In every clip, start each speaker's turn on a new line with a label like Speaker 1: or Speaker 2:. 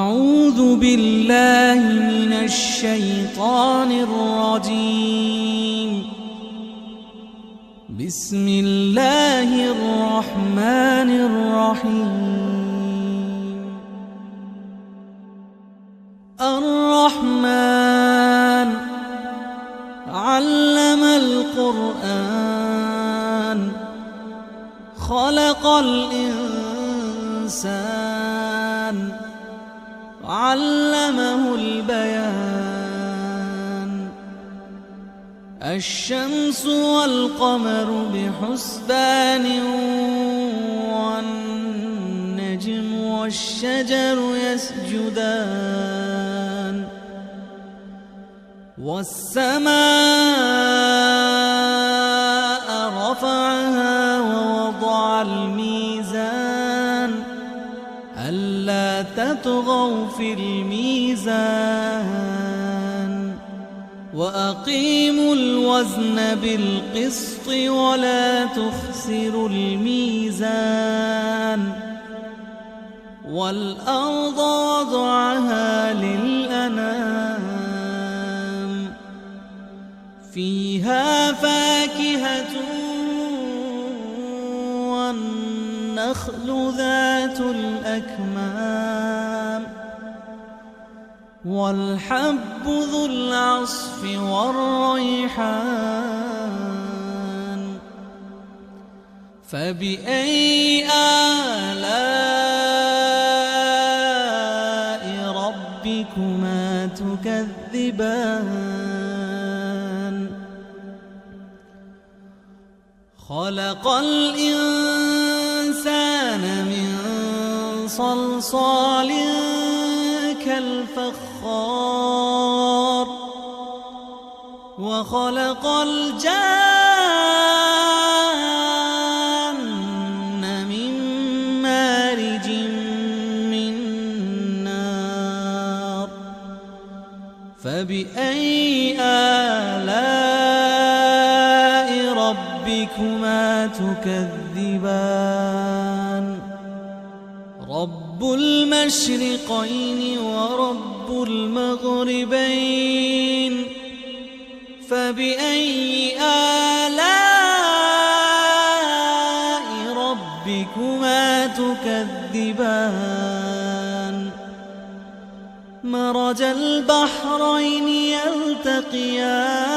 Speaker 1: أعوذ بالله من الشيطان الرجيم. بسم الله الرحمن الرحيم. الرحمن علم القرآن خلق الإنسان علمه البيان. الشمس والقمر بحسبان والنجم والشجر يسجدان والسماء رفعها ووضع الميزان ألا تطغوا في الميزان وأقيموا الوزن بالقسط ولا تخسروا الميزان. والأرض وضعها للأنام فيها فاكهة والنخل ذات الأكمام والحب ذو العصف والريحان. فبأي آلاء ربكما تكذبان؟ خلق الإنسان من صلصال كالفخار وخلق الجان من مارج من نار. فبأي آلاء ربكما تكذبان؟ رب المشرقين ورب المغربين. فبأي آلاء ربكما تكذبان؟ مرج البحرين يلتقيان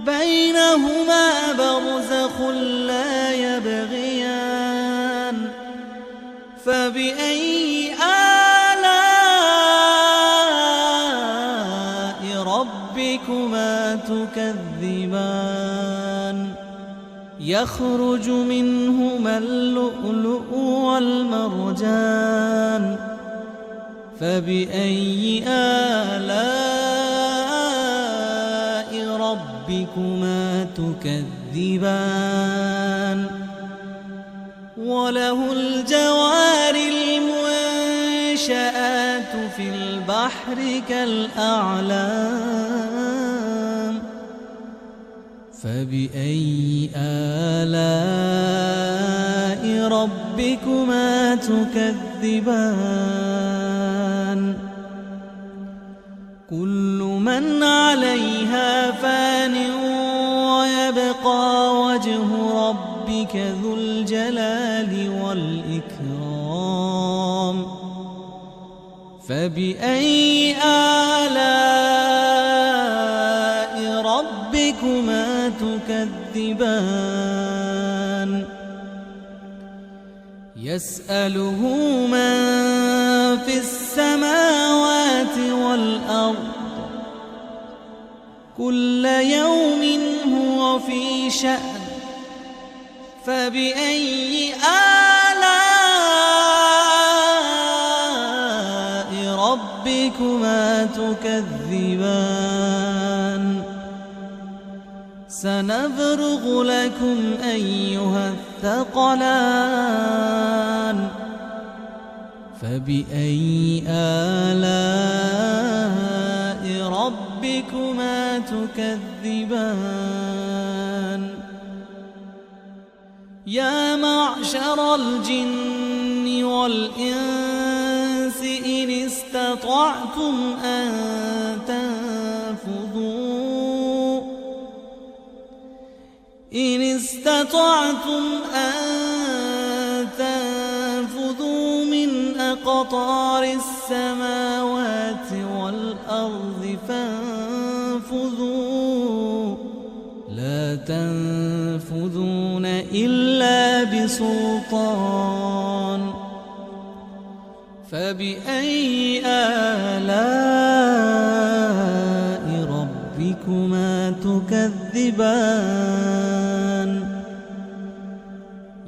Speaker 1: بينهما برزخ لا يبغيان. فبأي آلاء ربكما تكذبان؟ يخرج منهما اللؤلؤ والمرجان. فبأي آلاء ربكما تكذبان؟ وله الجوار المنشآت في البحر كالأعلام. فبأي آلاء ربكما تكذبان؟ كل من عليها فان ويبقى وجه ربك ذو الجلال والإكرام. فبأي آلاء ربكما تكذبان؟ يسأله من في السماوات والأرض كل يوم هو في شأن. فبأي آلاء ربكما تكذبان؟ سنفرغ لكم أيها الثقلان. فبأي آلاء ربكما تكذبان؟ يا معشر الجن والإنس استطعتم أن تنفذوا إن استطعتم أن تنفذوا من أقطار السماوات والأرض فانفذوا لا تنفذون إلا بسلطان فبأي آلاء ربكما تكذبان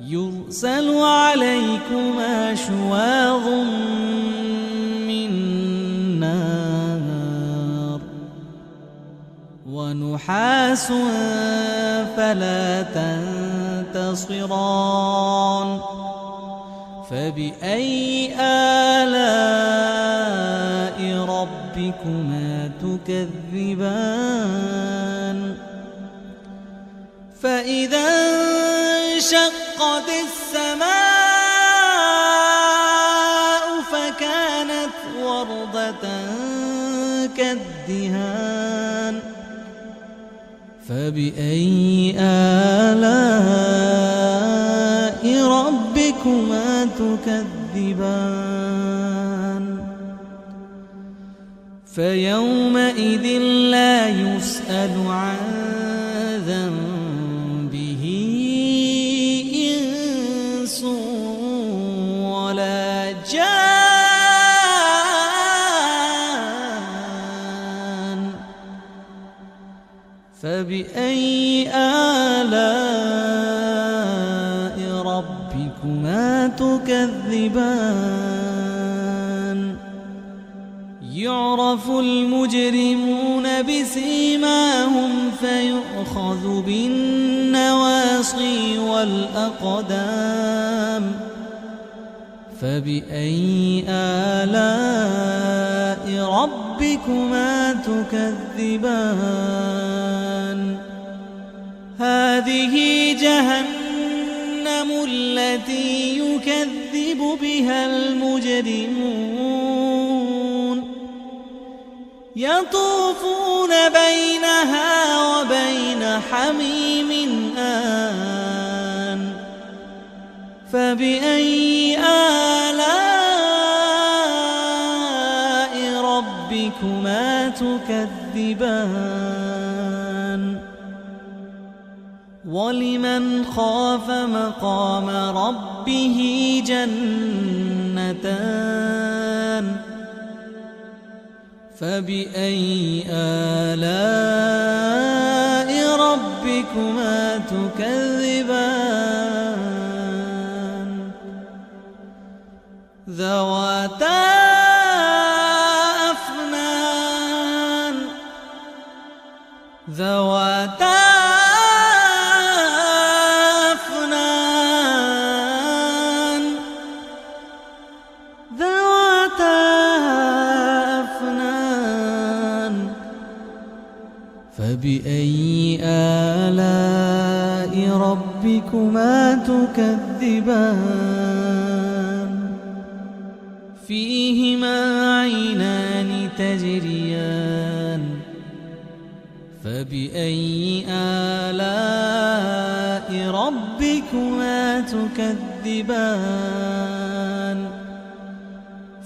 Speaker 1: يرسل عليكما شواظ من نار ونحاس فلا تنتصران فبأي آلاء ربكما تكذبان فإذا انشقت السماء فكانت وردة كالدهان فبأي آلاء ربكما تكذبان فيومئذ لا يسأل عن ذنبه إنس ولا جان فبأي آلاء ربكما تكذبان يعرف المجرمون بسيماهم فيؤخذ بالنواصي والأقدام فبأي آلاء ربكما تكذبان هذه جهنم التي يكذب بها المجرمون يطوفون بينها وبين حميم آن فبأي آلاء ربكما تكذبان ولمن خاف مقام ربه جنتان فبأي آلاء ربكما تكذبان ذواتا أفنان فبأي آلاء ربكما تكذبان فيهما عينان تجريان فبأي آلاء ربكما تكذبان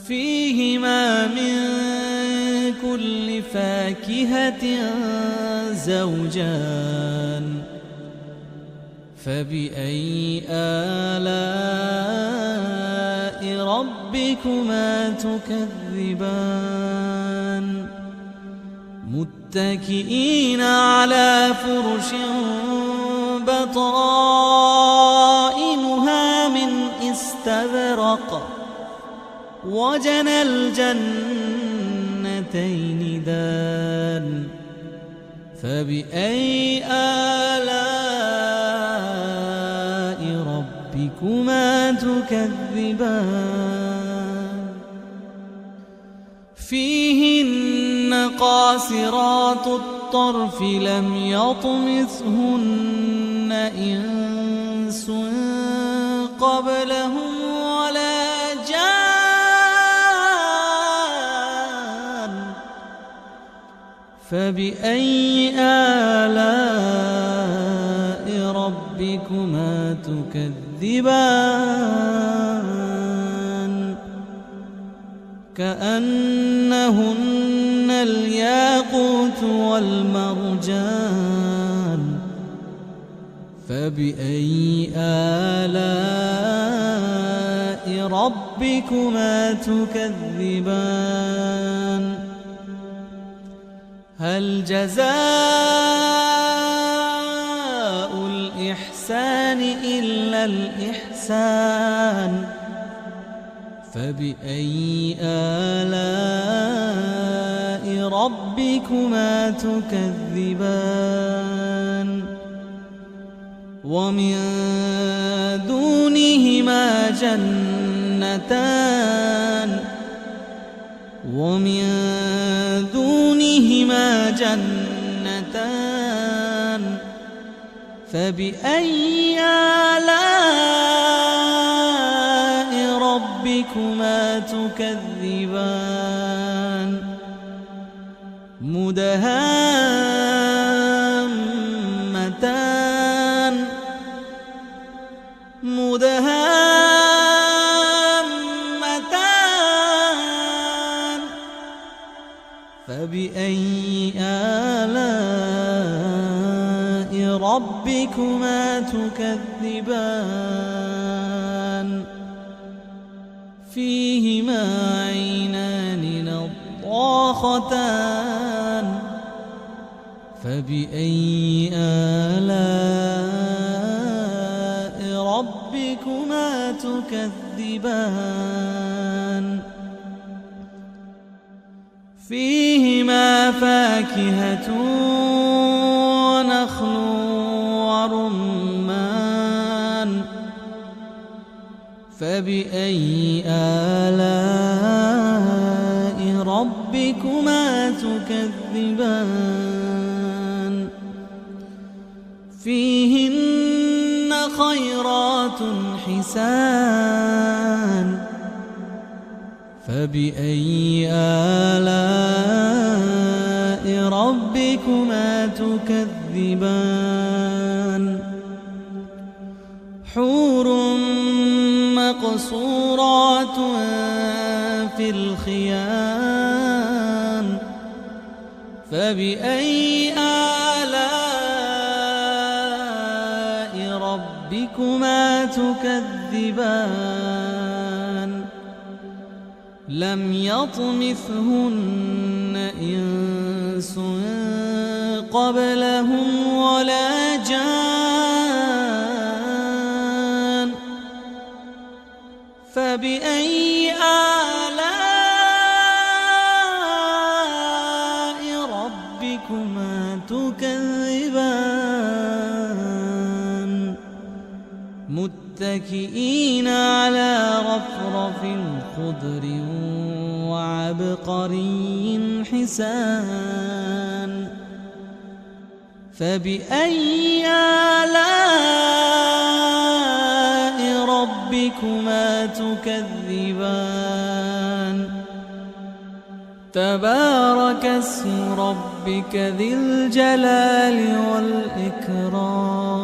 Speaker 1: فيهما من كل فاكهة زوجان فبأي آلاء ربكما تكذبان متكئين على فرش بطائنها من استبرق وجنى الجنتين دان فبأي آلاء ربكما تكذبان فيهن قاصرات الطرف لم يطمثهن إنس قبلهم ولا جان فبأي آلاء ربكما تكذبان كأنهن الياقوت والمرجان فبأي آلاء ربكما تكذبان هل جزاء الإحسان إلا الإحسان فبأي آلاء ربكما تكذبان ومن دونهما جنتان فبأي آلاء ربكما تكذبان مدهامتان فبأي آلاء ربكما تكذبان فيهما عينان نضاختان فبأي آلاء ربكما تكذبان فيهما فاكهة ونخل ورمان فبأي آلاء ربكما تكذبان فيهن خيرات حسان فبأي آلاء ربكما تكذبان حور مقصورات في الخيام فبأي آلاء ربكما تكذبان لم يطمثهن إنس قبلهم ولا جان فبأي آلاء ربكما تكذبان متكئين على رفرف خضر وعبقري حسان فبأي آلاء ربكما تكذبان تبارك اسم ربك ذي الجلال والإكرام